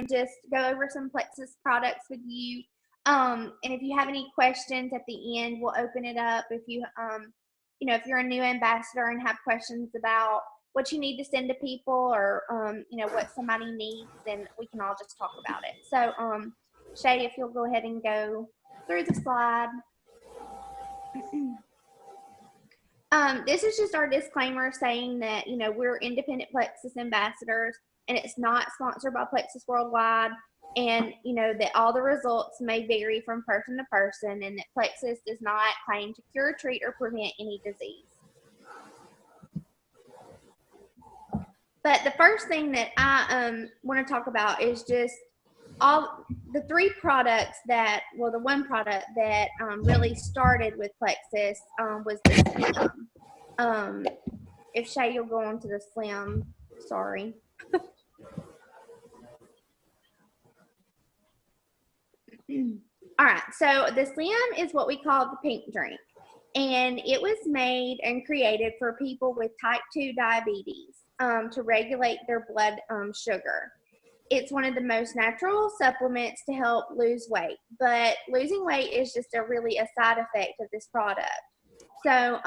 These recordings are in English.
just go over some Plexus products with you. And if you have any questions at the end, we'll open it up. If you, you know, if you're a new ambassador and have questions about what you need to send to people or, you know, what somebody needs, then we can all just talk about it. So, Shay, if you'll go ahead and go through the slide. This is just our disclaimer saying that, you know, we're independent Plexus ambassadors and it's not sponsored by Plexus Worldwide, and, you know, that all the results may vary from person to person, and that Plexus does not claim to cure, treat, or prevent any disease. But the first thing that I want to talk about is just all the three products that, well, the one product that really started with Plexus was the Slim. If Shay, you'll go on to the Slim, sorry. All right, so the Slim is what we call the pink drink, and it was made and created for people with type 2 diabetes to regulate their blood sugar. It's one of the most natural supplements to help lose weight, but losing weight is just really a side effect of this product. So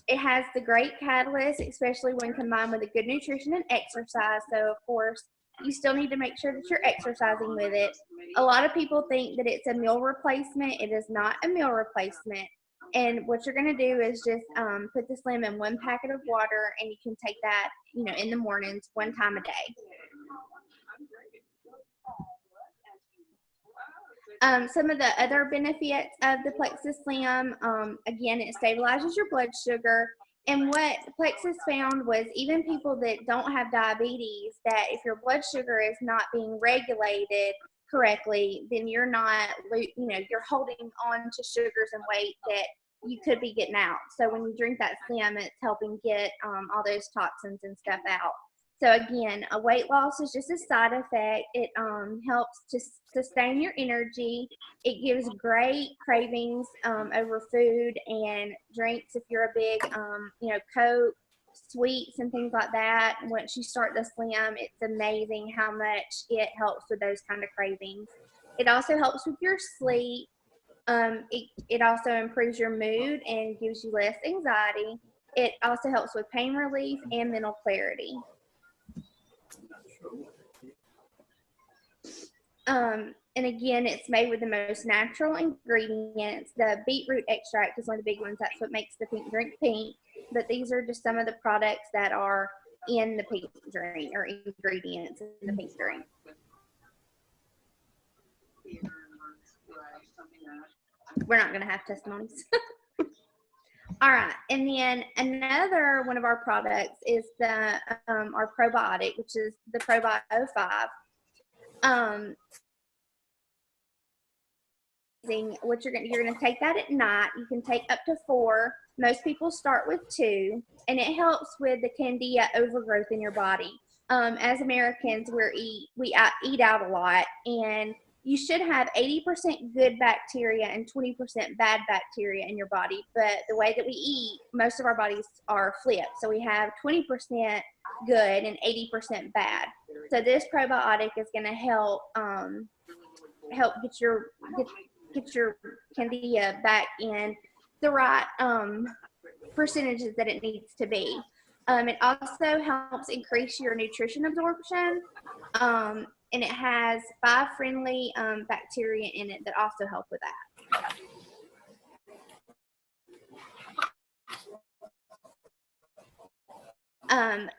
it has the great catalyst, especially when combined with a good nutrition and exercise. So of course, you still need to make sure that you're exercising with it. A lot of people think that it's a meal replacement. It is not a meal replacement. And what you're going to do is just put the Slim in 1 packet of water, and you can take that, you know, in the mornings 1 time a day. Some of the other benefits of the Plexus Slim, again, it stabilizes your blood sugar. And what Plexus found was even people that don't have diabetes, that if your blood sugar is not being regulated correctly, then you're not, you know, you're holding on to sugars and weight that you could be getting out. So when you drink that Slim, it's helping get all those toxins and stuff out. So again, a weight loss is just a side effect. It helps to sustain your energy. It gives great cravings over food and drinks. If you're a big, you know, Coke, sweets and things like that, once you start the Slim, it's amazing how much it helps with those kind of cravings. It also helps with your sleep. It also improves your mood and gives you less anxiety. It also helps with pain relief and mental clarity. And again, it's made with the most natural ingredients. The beetroot extract is one of the big ones. That's what makes the pink drink pink. But these are just some of the products that are in the pink drink, or ingredients in the pink drink. We're not going to have testimonies. All right, and then another one of our products is the our probiotic, which is the Probiotic 05. What you're gonna take that at night. You can take up to 4. Most people start with 2, and it helps with the candida overgrowth in your body. As Americans, we eat out a lot, and you should have 80% good bacteria and 20% bad bacteria in your body. But the way that we eat, most of our bodies are flipped. So we have 20% good and 80% bad. So this probiotic is going to help get your candida back in the right percentages that it needs to be. It also helps increase your nutrition absorption. And it has 5 friendly bacteria in it that also help with that.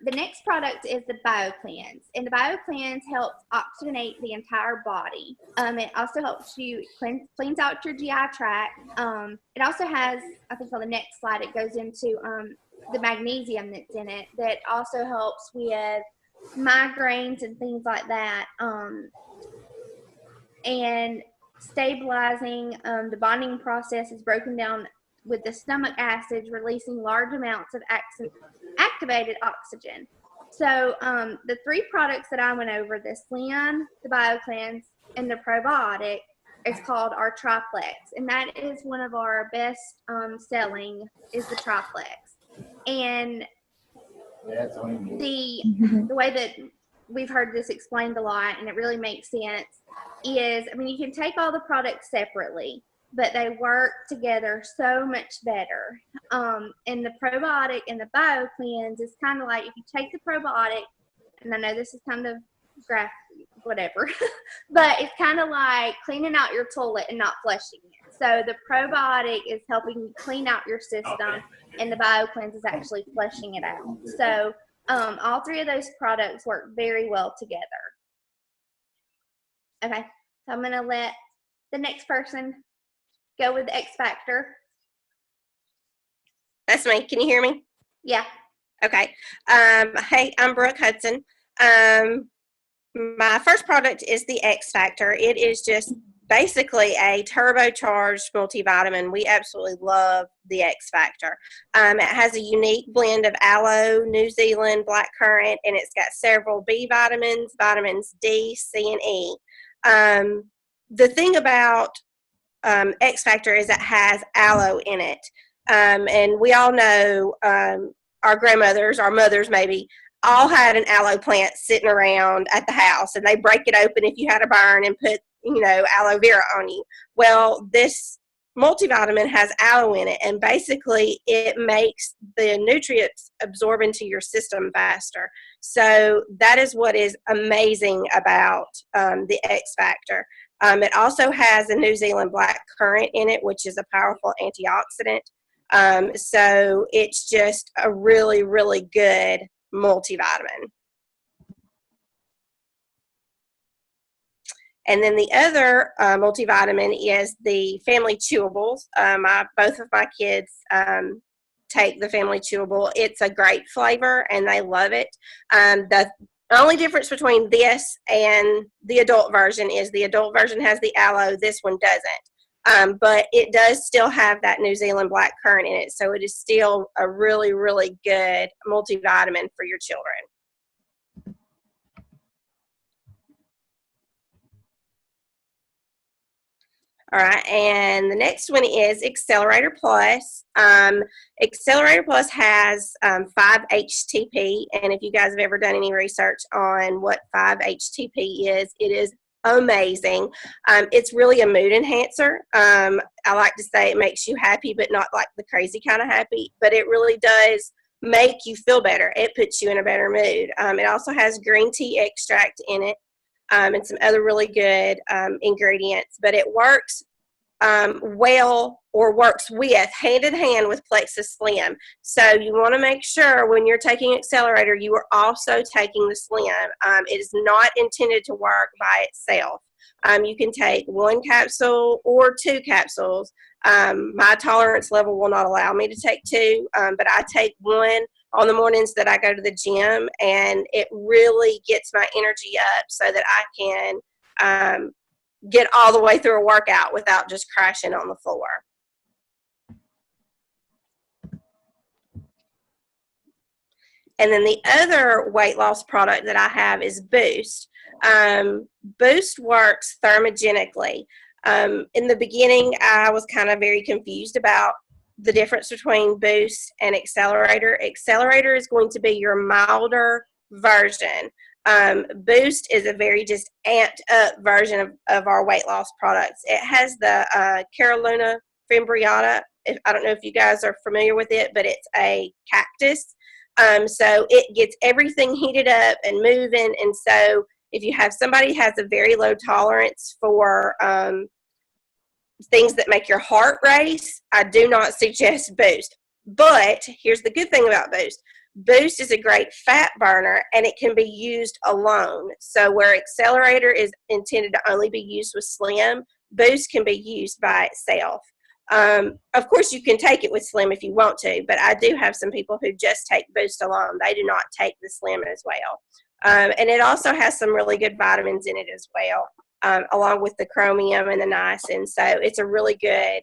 The next product is the BioCleanse, and the BioCleanse helps oxygenate the entire body. It also helps you cleans out your GI tract. It also has, I think on the next slide, it goes into the magnesium that's in it that also helps with migraines and things like that, and stabilizing the bonding process is broken down with the stomach acids, releasing large amounts of activated oxygen. So the 3 products that I went over, the Slim, the BioCleanse, and the probiotic, is called our triplex, and that is one of our best selling is the triplex. And the way that we've heard this explained a lot, and it really makes sense, is, I mean, you can take all the products separately, but they work together so much better. And the probiotic and the bio cleanse is kind of like, if you take the probiotic, and I know this is kind of graphic, whatever, but it's kind of like cleaning out your toilet and not flushing it. So the probiotic is helping you clean out your system, and the bio cleanse is actually flushing it out. So all three of those products work very well together. Okay, so I'm going to let the next person go with the X Factor. That's me. Can you hear me? Yeah. Okay. Hey, I'm Brooke Hudson. My first product is the X Factor. It is just basically a turbocharged multivitamin. We absolutely love the X Factor. It has a unique blend of aloe, New Zealand blackcurrant, and it's got several B vitamins, vitamins D, C, and E. The thing about X Factor is it has aloe in it. And we all know our grandmothers, our mothers maybe, all had an aloe plant sitting around at the house, and they break it open if you had a burn and put, aloe vera on you. Well, this multivitamin has aloe in it, and basically it makes the nutrients absorb into your system faster. So that is what is amazing about the X Factor. It also has a New Zealand blackcurrant in it, which is a powerful antioxidant. So it's just a really, really good multivitamin. And then the other multivitamin is the family chewables. Both of my kids take the family chewable. It's a great flavor, and they love it. The only difference between this and the adult version is the adult version has the aloe. This one doesn't. But it does still have that New Zealand blackcurrant in it, so it is still a really, really good multivitamin for your children. All right, and the next one is Accelerator Plus. Accelerator Plus has 5-HTP, and if you guys have ever done any research on what 5-HTP is, it is amazing. It's really a mood enhancer. I like to say it makes you happy, but not like the crazy kind of happy, but it really does make you feel better. It puts you in a better mood. It also has green tea extract in it. And some other really good ingredients, but it works well, or works with, hand in hand with Plexus Slim. So you want to make sure when you're taking Accelerator, you are also taking the Slim. It is not intended to work by itself. You can take 1 capsule or 2 capsules. My tolerance level will not allow me to take 2, but I take 1 on the mornings that I go to the gym, and it really gets my energy up so that I can get all the way through a workout without just crashing on the floor. And then the other weight loss product that I have is Boost. Boost works thermogenically. In the beginning, I was kind of very confused about the difference between Boost and Accelerator. Accelerator is going to be your milder version. Boost is a very just amped up version of our weight loss products. It has the Carolina fimbriata. I don't know if you guys are familiar with it, but it's a cactus. So it gets everything heated up and moving. And so if you have somebody who has a very low tolerance for things that make your heart race, I do not suggest Boost. But here's the good thing about Boost. Boost is a great fat burner, and it can be used alone. So where Accelerator is intended to only be used with Slim, Boost can be used by itself. Of course, you can take it with Slim if you want to, but I do have some people who just take Boost alone. They do not take the Slim as well. And it also has some really good vitamins in it as well, along with the chromium and the niacin. So it's a really good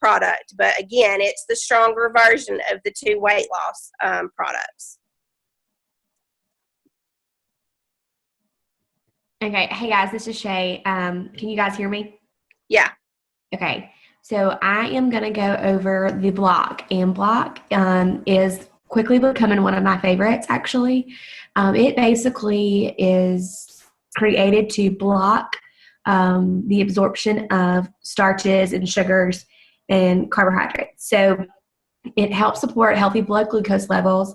product. But again, it's the stronger version of the 2 weight loss products. Okay. Hey, guys, this is Shay. Can you guys hear me? Yeah. Okay. So I am going to go over the block. And block is quickly becoming one of my favorites, actually. It basically is created to block the absorption of starches and sugars and carbohydrates. So it helps support healthy blood glucose levels.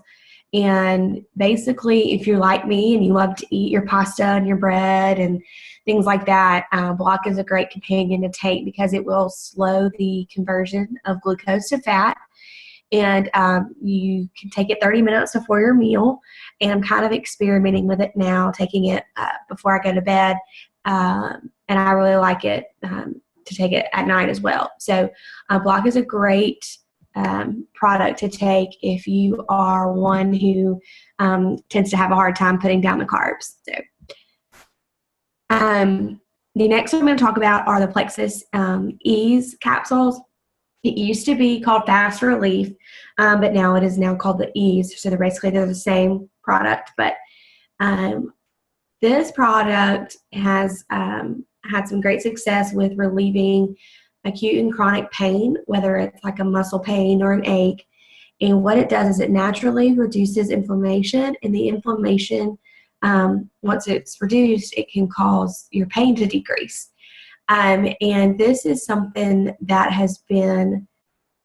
And basically, if you're like me and you love to eat your pasta and your bread and things like that, Block is a great companion to take because it will slow the conversion of glucose to fat. And you can take it 30 minutes before your meal. And I'm kind of experimenting with it now, taking it before I go to bed. And I really like it to take it at night as well. So Block is a great product to take if you are one who tends to have a hard time putting down the carbs. So the next one I'm going to talk about are the Plexus Ease capsules. It used to be called Fast Relief, but now it is now called the Ease. So they're the same product, but this product has had some great success with relieving acute and chronic pain, whether it's like a muscle pain or an ache. And what it does is it naturally reduces inflammation, and the inflammation, once it's reduced, it can cause your pain to decrease. And this is something that has been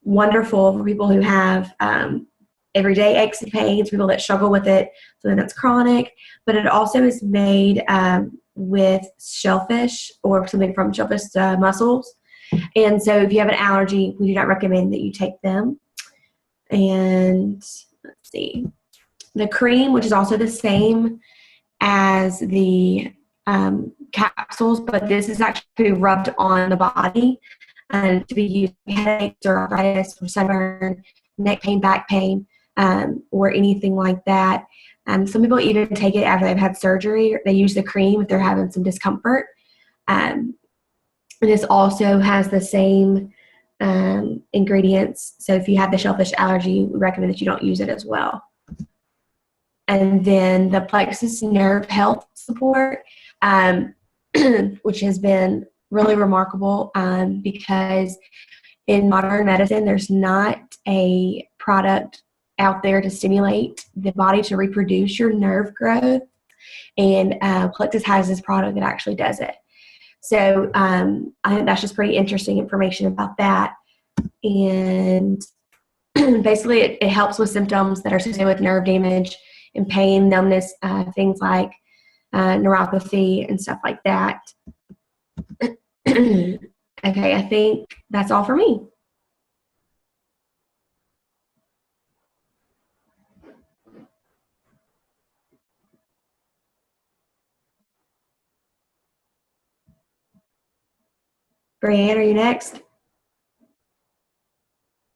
wonderful for people who have everyday aches and pains, people that struggle with it, something that's chronic. But it also is made with shellfish or something from shellfish mussels. And so if you have an allergy, we do not recommend that you take them. And let's see, the cream, which is also the same as the capsules, but this is actually rubbed on the body and to be used for headaches or arthritis or sunburn, neck pain, back pain, or anything like that. Some people even take it after they've had surgery. They use the cream if they're having some discomfort. This also has the same ingredients. So if you have the shellfish allergy, we recommend that you don't use it as well. And then the Plexus Nerve Health Support, which has been really remarkable because in modern medicine, there's not a product out there to stimulate the body to reproduce your nerve growth. And Plexus has this product that actually does it. So I think that's just pretty interesting information about that. And basically it helps with symptoms that are associated with nerve damage and pain, numbness, things like neuropathy and stuff like that. Okay, I think that's all for me. Brianne, are you next?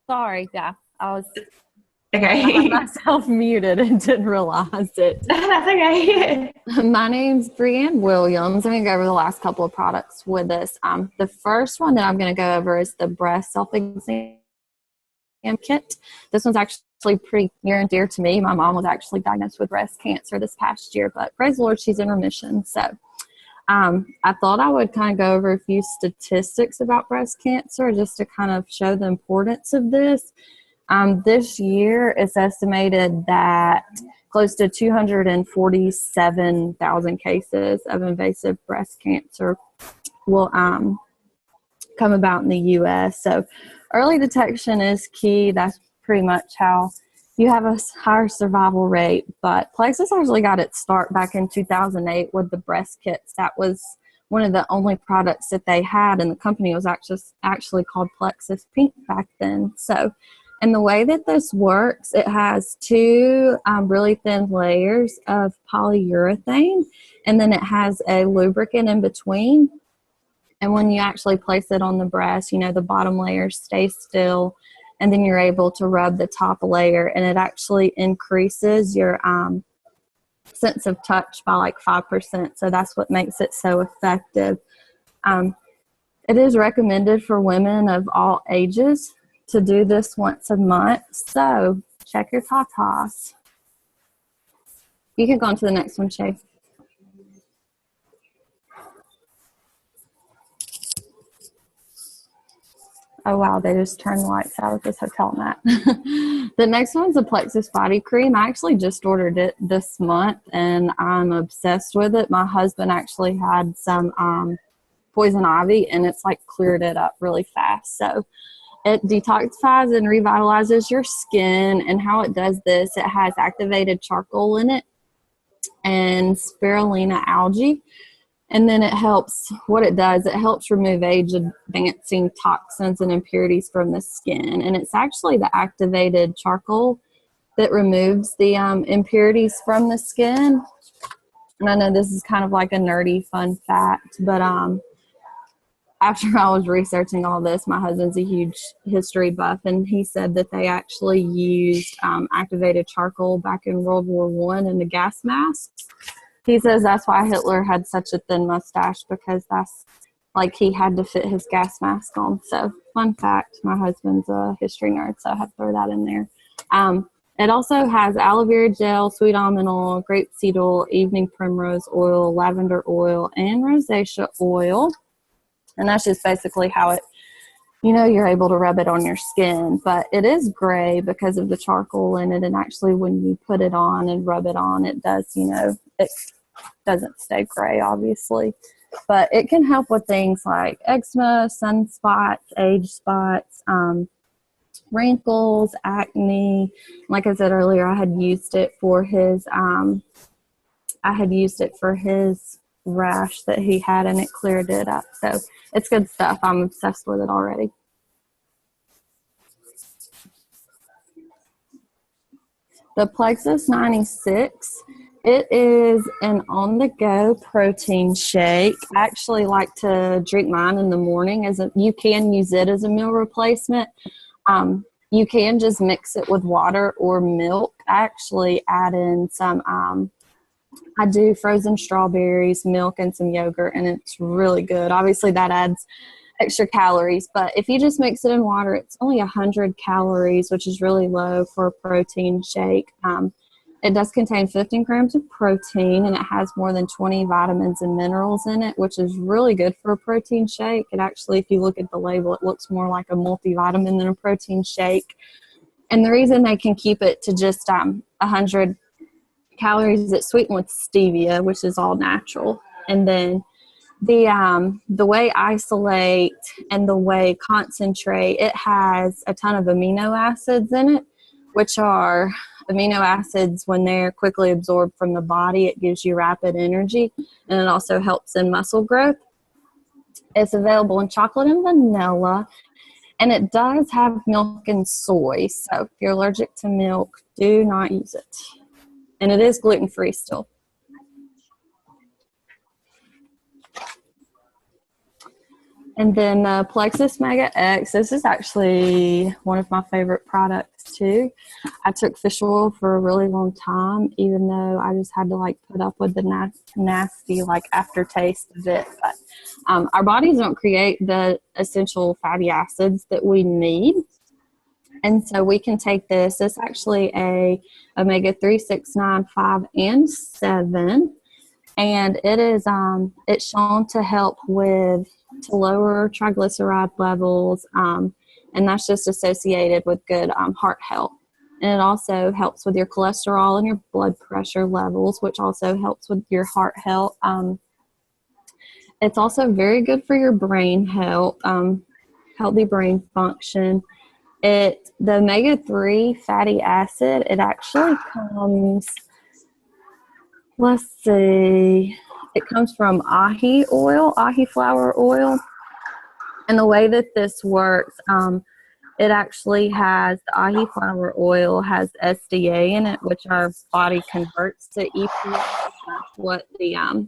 Sorry, yeah, I had Okay. myself muted and didn't realize it. That's okay. My name's Brianne Williams. I'm going to go over the last couple of products with us. The first one that I'm going to go over is the breast self-exam kit. This one's actually pretty near and dear to me. My mom was actually diagnosed with breast cancer this past year, but praise the Lord, she's in remission. So I thought I would kind of go over a few statistics about breast cancer just to kind of show the importance of this. This year, it's estimated that close to 247,000 cases of invasive breast cancer will come about in the U.S. So early detection is key. That's pretty much how you have a higher survival rate. But Plexus actually got its start back in 2008 with the breast kits. That was one of the only products that they had, and the company was actually called Plexus Pink back then. So, and the way that this works, it has two really thin layers of polyurethane, and then it has a lubricant in between. And when you actually place it on the breast, you know, the bottom layer stays still, and then you're able to rub the top layer, and it actually increases your sense of touch by like 5%. So that's what makes it so effective. It is recommended for women of all ages to do this once a month. So check your tatas. You can go on to the next one, Shay. Oh, wow, they just turned the lights out at this hotel, Matt. The next one's a Plexus body cream. I actually just ordered it this month, and I'm obsessed with it. My husband actually had some poison ivy, and it's like cleared it up really fast. So it detoxifies and revitalizes your skin. And how it does this, it has activated charcoal in it and spirulina algae. And then it helps, what it does, it helps remove age-advancing toxins and impurities from the skin. And it's actually the activated charcoal that removes the impurities from the skin. And I know this is kind of like a nerdy fun fact, but after I was researching all this, my husband's a huge history buff, and he said that they actually used activated charcoal back in World War I in the gas masks. He says that's why Hitler had such a thin mustache, because that's like he had to fit his gas mask on. So fun fact, my husband's a history nerd, so I have to throw that in there. It also has aloe vera gel, sweet almond oil, grapeseed oil, evening primrose oil, lavender oil, and rosacea oil. And that's just basically how it, you're able to rub it on your skin. But it is gray because of the charcoal in it. And actually when you put it on and rub it on, it does, it doesn't stay gray, obviously. But it can help with things like eczema, sunspots, age spots, wrinkles, acne. Like I said earlier, I had used it for his rash that he had, and it cleared it up. So it's good stuff. I'm obsessed with it already. The Plexus 96, it is an on-the-go protein shake. I actually like to drink mine in the morning. You can use it as a meal replacement. You can just mix it with water or milk. I actually add in some I do frozen strawberries, milk, and some yogurt, and it's really good. Obviously, that adds extra calories, but if you just mix it in water, it's only 100 calories, which is really low for a protein shake. It does contain 15 grams of protein, and it has more than 20 vitamins and minerals in it, which is really good for a protein shake. It actually, if you look at the label, it looks more like a multivitamin than a protein shake. And the reason they can keep it to just 100 calories, it's sweetened with stevia, which is all natural. And then the whey isolate and the whey concentrate, it has a ton of amino acids in it, which are amino acids. When they're quickly absorbed from the body, it gives you rapid energy, and it also helps in muscle growth. It's available in chocolate and vanilla, and it does have milk and soy. So if you're allergic to milk, do not use it. And it is gluten-free still. And then Plexus Mega X. This is actually one of my favorite products too. I took fish oil for a really long time, even though I just had to put up with the nasty aftertaste of it. But our bodies don't create the essential fatty acids that we need. And so we can take this. It's actually a omega-3, 6, 9, 5, and 7. And it is it's shown to help to lower triglyceride levels, and that's just associated with good heart health. And it also helps with your cholesterol and your blood pressure levels, which also helps with your heart health. It's also very good for your brain health, healthy brain function. The omega-3 fatty acid, it actually comes, it comes from ahi flower oil. And the way that this works, it actually has, the ahi flower oil has SDA in it, which our body converts to EPA.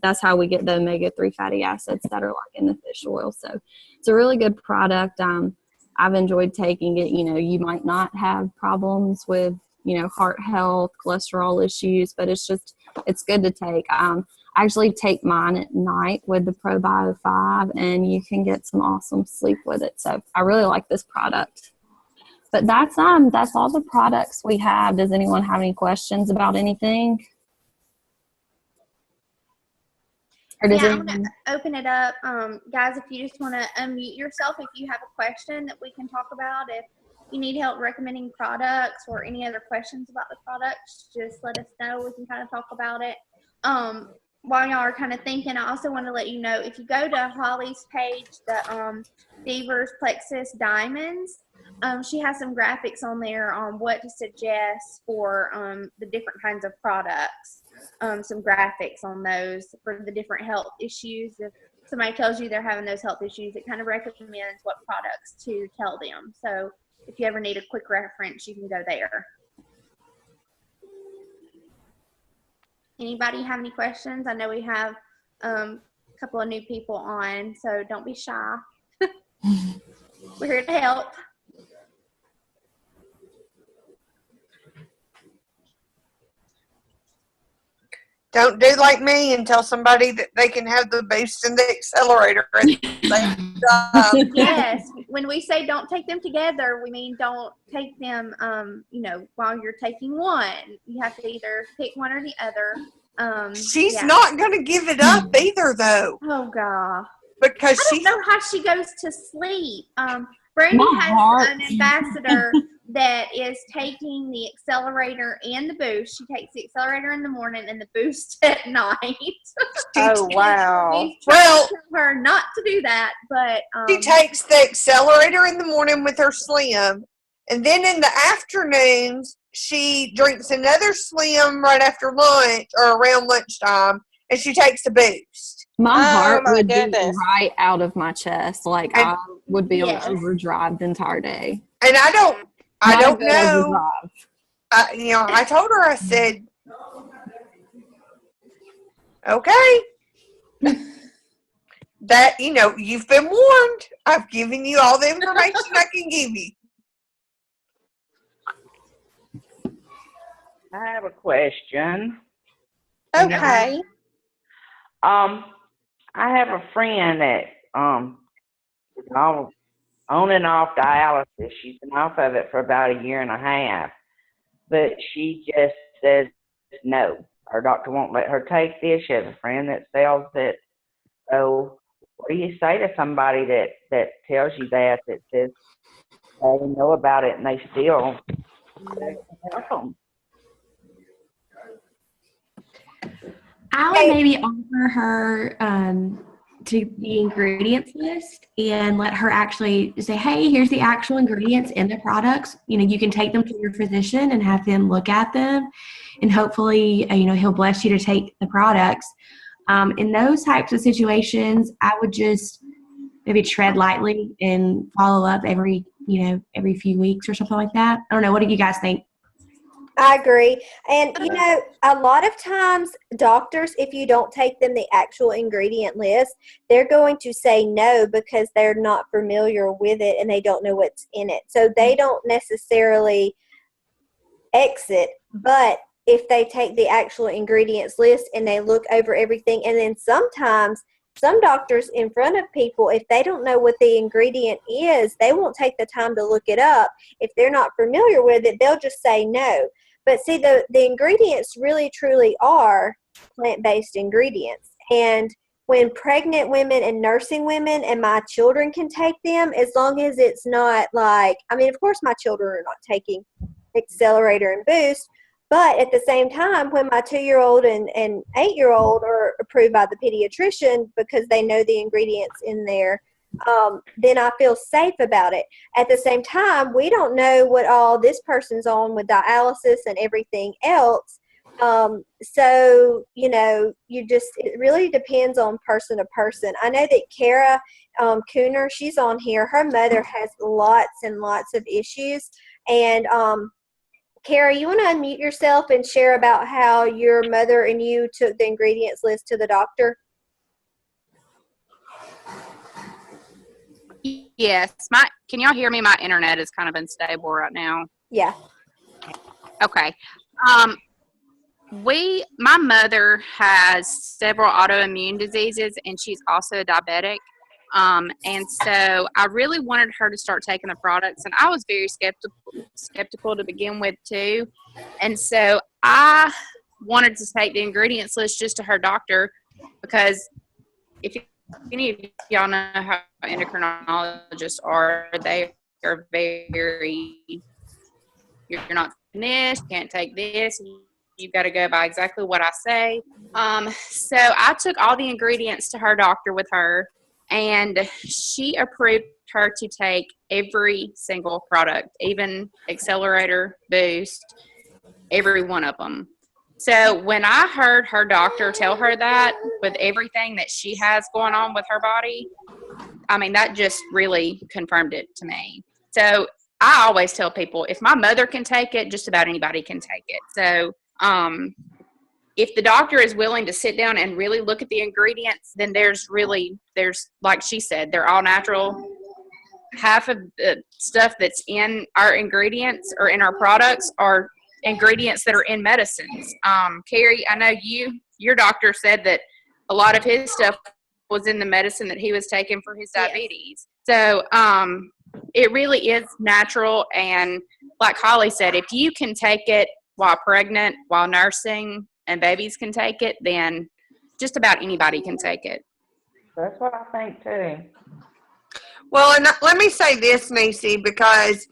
That's how we get the omega-3 fatty acids that are in the fish oil. So it's a really good product. I've enjoyed taking it. You might not have problems with, heart health, cholesterol issues, but it's good to take. I actually take mine at night with the ProBio 5, and you can get some awesome sleep with it. So I really like this product. But that's all the products we have. Does anyone have any questions about anything? Or does I'm going to open it up. Guys, if you just want to unmute yourself, if you have a question that we can talk about, if you need help recommending products or any other questions about the products, just let us know. We can kind of talk about it. While y'all are kind of thinking, I also want to let you know, if you go to Holly's page, the Deavers Plexus Diamonds, she has some graphics on there on what to suggest for the different kinds of products. Some graphics on those for the different health issues. If somebody tells you they're having those health issues, it kind of recommends what products to tell them. So if you ever need a quick reference, you can go there. Anybody have any questions? I know we have a couple of new people on, so don't be shy. We're here to help. Don't do like me and tell somebody that they can have the boost and the accelerator at the same time. Yes, when we say don't take them together, we mean don't take them, while you're taking one. You have to either pick one or the other. She's not going to give it up either, though. Oh, God. Because I don't know how she goes to sleep. Brandy has an ambassador that is taking the accelerator and the boost. She takes the accelerator in the morning and the boost at night. Oh, wow. We've tried to tell her not to do that, but she takes the accelerator in the morning with her Slim, and then in the afternoons she drinks another Slim right after lunch or around lunchtime, and she takes the boost. My heart would goodness. be right out of my chest. Like, I would be able to overdrive the entire day. And I don't know. Overdrive. I told her, I said, okay. That, you've been warned. I've given you all the information I can give you. I have a question. Okay. I have a friend that is on and off dialysis. She's been off of it for about a year and a half, but she just says no. Her doctor won't let her take this. She has a friend that sells it. So, what do you say to somebody that tells you that says they know about it and they still help them? I would maybe offer her to the ingredients list and let her actually say, hey, here's the actual ingredients in the products. You can take them to your physician and have them look at them, and hopefully, he'll bless you to take the products. In those types of situations, I would just maybe tread lightly and follow up every few weeks or something like that. I don't know. What do you guys think? I agree. And, a lot of times doctors, if you don't take them the actual ingredient list, they're going to say no because they're not familiar with it and they don't know what's in it. So they don't necessarily exit, but if they take the actual ingredients list and they look over everything, and then sometimes some doctors in front of people, if they don't know what the ingredient is, they won't take the time to look it up. If they're not familiar with it, they'll just say no. But see, the ingredients really truly are plant-based ingredients. And when pregnant women and nursing women and my children can take them, as long as it's not of course my children are not taking accelerator and boost, but at the same time, when my 2-year-old and 8-year-old are approved by the pediatrician because they know the ingredients in there, then I feel safe about it. At the same time, we don't know what all this person's on with dialysis and everything else. So, it really depends on person to person. I know that Kara Cooner, she's on here. Her mother has lots and lots of issues. And Kara, you want to unmute yourself and share about how your mother and you took the ingredients list to the doctor? Yes. Can y'all hear me? My internet is kind of unstable right now. Yeah. Okay. My mother has several autoimmune diseases, and she's also diabetic. And so I really wanted her to start taking the products, and I was very skeptical to begin with too. And so I wanted to take the ingredients list just to her doctor, because if any of y'all know how endocrinologists are, they are very, you're not taking this, you can't take this, you've got to go by exactly what I say. So I took all the ingredients to her doctor with her, and she approved her to take every single product, even Accelerator, Boost, every one of them. So when I heard her doctor tell her that, with everything that she has going on with her body, I mean, that just really confirmed it to me. So I always tell people, if my mother can take it, just about anybody can take it. So if the doctor is willing to sit down and really look at the ingredients, then there's, like she said, they're all natural. Half of the stuff that's in our ingredients or in our products are ingredients that are in medicines. Carrie, I know your doctor said that a lot of his stuff was in the medicine that he was taking for his diabetes. So it really is natural. And like Holly said, if you can take it while pregnant, while nursing, and babies can take it, then just about anybody can take it. That's what I think too. Well, and let me say this, Nisi, because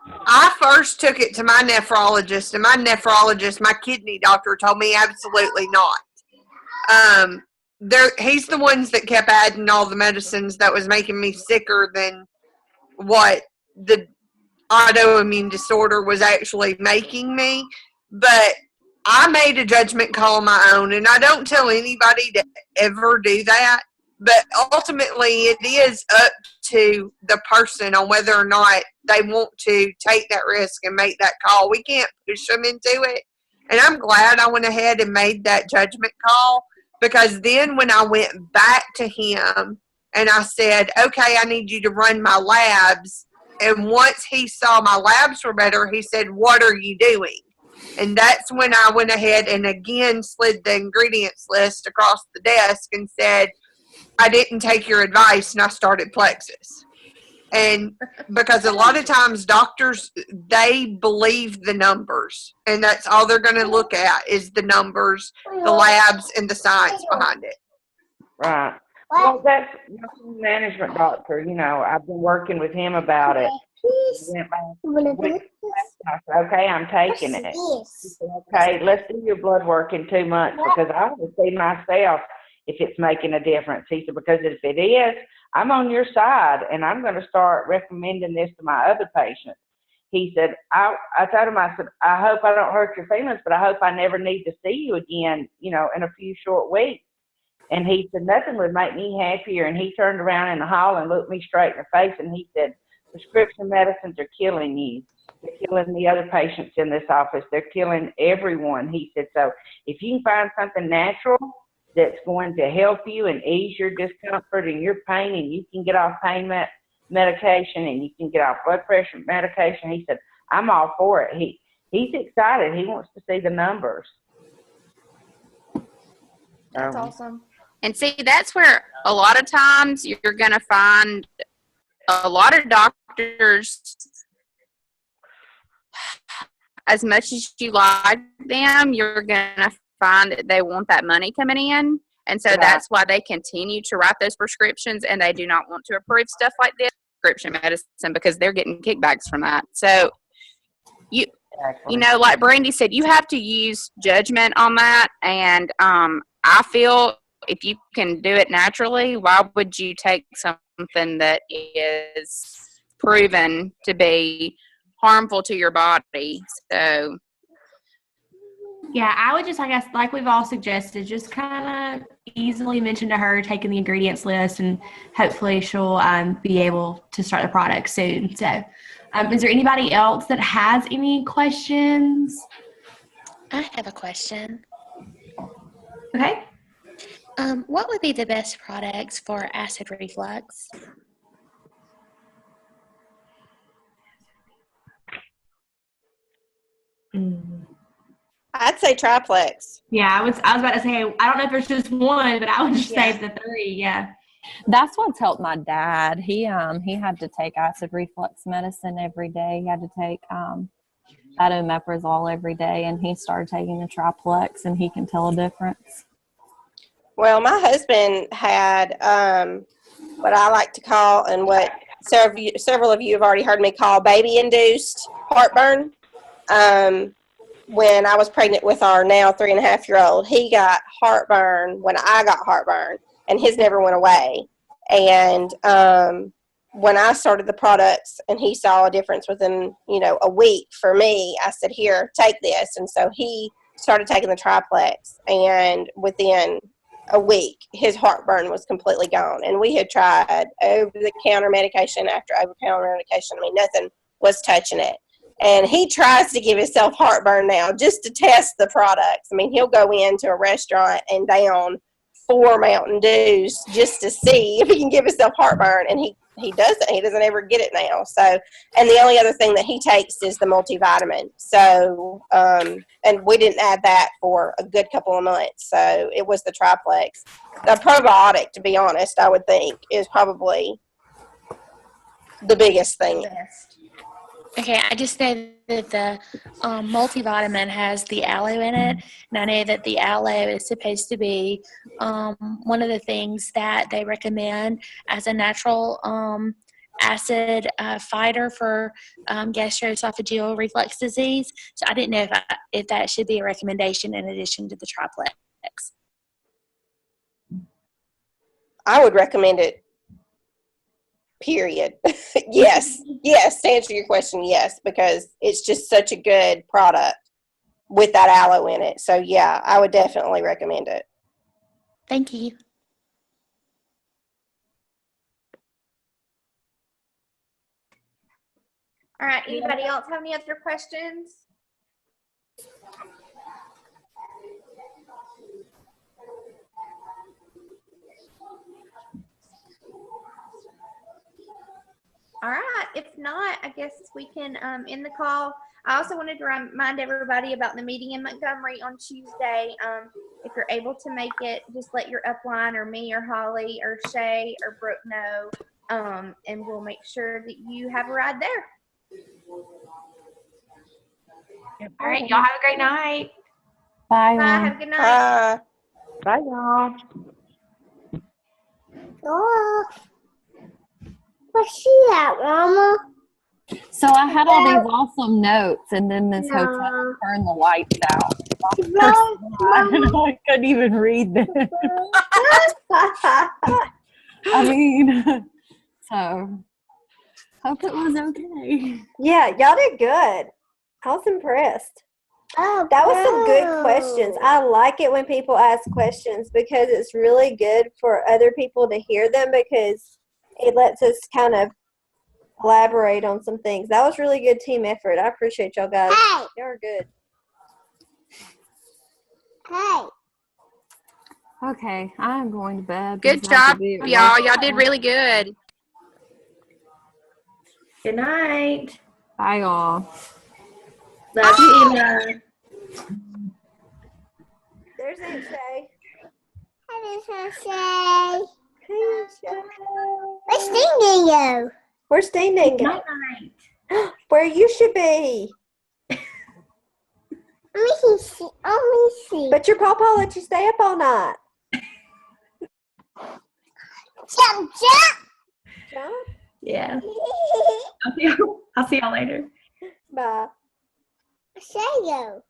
I first took it to my nephrologist, and my kidney doctor, told me absolutely not. He's the ones that kept adding all the medicines that was making me sicker than what the autoimmune disorder was actually making me. But I made a judgment call on my own, and I don't tell anybody to ever do that. But ultimately, it is up to the person on whether or not they want to take that risk and make that call. We can't push them into it. And I'm glad I went ahead and made that judgment call, because then when I went back to him and I said, okay, I need you to run my labs. And once he saw my labs were better, he said, what are you doing? And that's when I went ahead and again slid the ingredients list across the desk and said, I didn't take your advice, and I started Plexus. And because a lot of times doctors, they believe the numbers, and that's all they're going to look at is the numbers, the labs, and the science behind it. Right. Well, that's my management doctor. You know, I've been working with him about it. I said, okay, I'm taking it. He said, okay, let's do your blood work in 2 months, because I want to see myself if it's making a difference. He said, because if it is, I'm on your side, and I'm going to start recommending this to my other patients. He said, I told him, I said, I hope I don't hurt your feelings, but I hope I never need to see you again, you know, in a few short weeks. And he said, nothing would make me happier. And he turned around in the hall and looked me straight in the face, and he said, prescription medicines are killing you. They're killing the other patients in this office. They're killing everyone. He said, so if you can find something natural that's going to help you and ease your discomfort and your pain, and you can get off pain medication and you can get off blood pressure medication, he said, I'm all for it. He's excited. He wants to see the numbers. That's awesome. And see, that's where a lot of times you're going to find a lot of doctors, as much as you like them, you're going to find that they want that money coming in. And so that's why they continue to write those prescriptions, and they do not want to approve stuff like this, prescription medicine, because they're getting kickbacks from that. So you know, like Brandy said, you have to use judgment on that. And I feel if you can do it naturally, why would you take something that is proven to be harmful to your body? So yeah, I would just, I guess, like we've all suggested, just kind of easily mention to her taking the ingredients list, and hopefully she'll be able to start the product soon. So is there anybody else that has any questions? I have a question. Okay. What would be the best products for acid reflux? I'd say triplex. Yeah, I was about to say, I don't know if there's just one, but I would just say the three. Yeah. That's what's helped my dad. He had to take acid reflux medicine every day. He had to take omeprazole every day, and he started taking the triplex, and he can tell a difference. Well, my husband had what I like to call, and what several of you have already heard me call baby-induced heartburn. When I was pregnant with our now 3.5-year-old, he got heartburn when I got heartburn, and his never went away. And when I started the products and he saw a difference within, a week for me, I said, here, take this. And so he started taking the triplex, and within a week, his heartburn was completely gone. And we had tried over-the-counter medication after over-the-counter medication. I mean, nothing was touching it. And he tries to give himself heartburn now just to test the products. I mean, he'll go into a restaurant and down 4 Mountain Dews just to see if he can give himself heartburn, and he doesn't. He doesn't ever get it now. So, and the only other thing that he takes is the multivitamin. So, and we didn't add that for a good couple of months. So it was the triplex. The probiotic, to be honest, I would think is probably the biggest thing. Okay, I just know that the multivitamin has the aloe in it, and I know that the aloe is supposed to be one of the things that they recommend as a natural acid fighter for gastroesophageal reflux disease. So I didn't know if that should be a recommendation in addition to the triplex. I would recommend it. Period. Yes, to answer your question, yes, because it's just such a good product with that aloe in it. So yeah, I would definitely recommend it. Thank you. All right, anybody else have any other questions? All right, if not, I guess we can end the call. I also wanted to remind everybody about the meeting in Montgomery on Tuesday. If you're able to make it, just let your upline or me or Holly or Shay or Brooke know, and we'll make sure that you have a ride there. All right, y'all have a great night. Bye. Bye, have a good night. Bye, y'all. Oh, where's she at, Mama? So I had all these awesome notes, and then this hotel turned the lights out. I couldn't even read them. I mean, so hope it was okay. Yeah, y'all did good. I was impressed. Oh, that was some good questions. I like it when people ask questions because it's really good for other people to hear them because it lets us kind of collaborate on some things. That was really good team effort. I appreciate y'all guys. Hey. Y'all are good. Hey. Okay, I'm going to bed. Good job, y'all. Y'all did really good. Good night. Bye, y'all. Love you, Eva. There's Aunt Shay. Hey, Shay. Hey, Shay. Where's Dingo? Where's Dingo? Night night. Where you should be. Let me see. But your papa let you stay up all night. Jump. Jump? Yeah. I'll see y'all later. Bye. Shay.